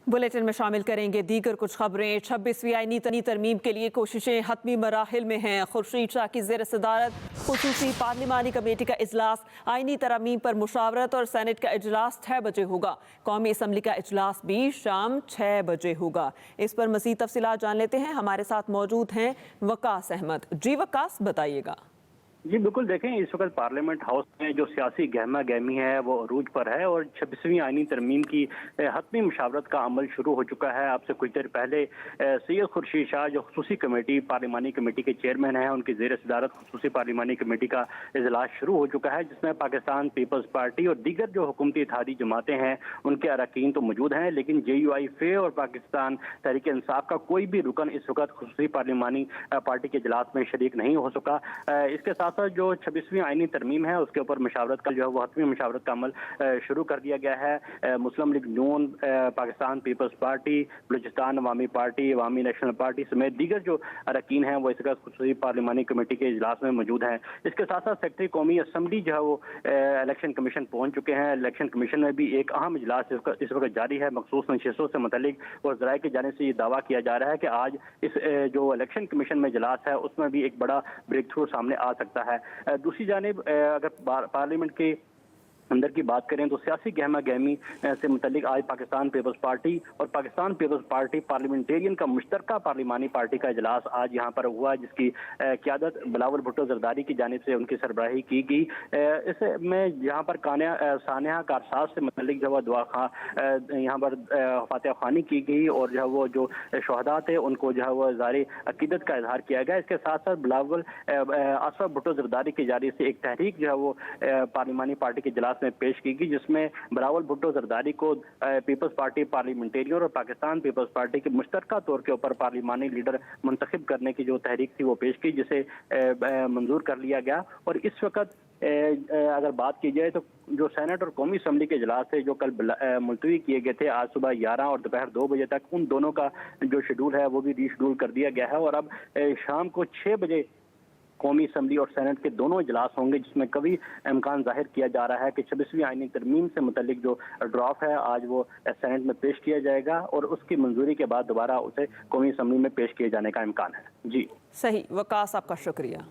Bulletin में शामिल करेंगे दीगर कुछ खबरें। 26वीं आईनी तरमीम के लिए कोशिशें हतमी मराहिल में हैं। खुर्शीद शाह की ज़ेर सदारत खुसूसी पार्लिमानी कमेटी का इजलास। आईनी तरमीम पर मुशावरत और सेनेट का इजलास 6 बजे होगा। कौमी असम्बली का इजलास भी शाम 6 बजे होगा। इस पर मज़ीद तफसीलात जान लेते हैं। हमारे साथ मौजूद हैं वकास अहमद। जी वकास, बताइएगा। जी बिल्कुल, देखें इस वक्त पार्लियामेंट हाउस में जो सियासी गहमा गहमी है वो अरूज पर है और 26वीं आईनी तरमीम की हतमी मुशावरत का अमल शुरू हो चुका है। आपसे कुछ देर पहले सैयद खुर्शीद शाह जो खुसूसी कमेटी पार्लिमानी कमेटी के चेयरमैन हैं, उनकी ज़ेर सदारत खुसूसी पार्लिमानी कमेटी का इजलास शुरू हो चुका है, जिसमें पाकिस्तान पीपल्स पार्टी और दीगर जो हुकूमती इत्तेहादी जमातें हैं उनके अरकान तो मौजूद हैं, लेकिन JUI और पाकिस्तान तहरीक इंसाफ का कोई भी रुकन इस वक्त खुसूसी पार्लिमानी पार्टी के इजलास में शरीक नहीं हो सका। इसके साथ जो 26वीं आईनी तरमीम है उसके ऊपर मशावरत का जो है वो हतमी मशावरत का अमल शुरू कर दिया गया है। मुस्लिम लीग नून, पाकिस्तान पीपल्स पार्टी, बलूचिस्तान अवामी पार्टी, अवामी नेशनल पार्टी समेत दीगर जो अरकान हैं वो इस वक्त खुसूसी पार्लिमानी कमेटी के इजलास में मौजूद हैं। इसके साथ साथ सेक्रेटरी कौमी असम्बली जो है वो इलेक्शन कमीशन पहुंच चुके हैं। इलेक्शन कमीशन में भी एक अहम इजलास इस वक्त जारी है। मखसूस नशिस्तों से मुतल्लिक और ज़राए की जानिब से ये दावा किया जा रहा है कि आज इस जो इलेक्शन कमीशन में इजलास है उसमें भी एक बड़ा ब्रेक थ्रू सामने आ सकता है। दूसरी जानिब अगर पार्लियामेंट के अंदर की बात करें तो सियासी गहमा गहमी से मुतल्लिक आज पाकिस्तान पीपल्स पार्टी और पाकिस्तान पीपल्स पार्टी पार्लियामेंटेरियन का मुश्तरका पार्लिमानी पार्टी का इजलास आज यहाँ पर हुआ, जिसकी क़यादत बिलावल भुट्टो जरदारी की जानिब से उनकी सरबराही की गई। इसमें यहाँ पर सानिया कारसाज से मुतल्लिक जो है दुआ खां यहाँ पर फातिहा ख़्वानी की गई और जो है वो जो शहदा थे उनको जो है वो ज़ाहिर अकीदत का इजहार किया गया। इसके साथ साथ बिलावल असफ़ भुट्टो जरदारी की जानिब से एक तहरीक जो है वो पार्लिमानी पार्टी के इजलास में पेश की गई, जिसमें बिलावल भुट्टो जरदारी को पीपल्स पार्टी पार्लियामेंटेरियन और पाकिस्तान पीपल्स पार्टी के मुश्तरका तौर के ऊपर पार्लिमानी लीडर मुंतखब करने की जो तहरीक थी वो पेश की, जिसे मंजूर कर लिया गया। और इस वक्त अगर बात की जाए तो जो सेनेट और कौमी असम्बली के इजलास थे जो कल मुलतवी किए गए थे आज सुबह 11 और दोपहर 2 बजे तक, उन दोनों का जो शेड्यूल है वो भी रीशेड्यूल कर दिया गया है और अब शाम को 6 बजे कौमी असम्बली और सेनेट के दोनों इजलास होंगे, जिसमें कभी इम्कान जाहिर किया जा रहा है कि 26वीं आईनी तरमीम से मुतल्लिक जो ड्राफ्ट है आज वो सेनेट में पेश किया जाएगा और उसकी मंजूरी के बाद दोबारा उसे कौमी असम्बली में पेश किए जाने का इम्कान है। जी सही वकास, आपका शुक्रिया।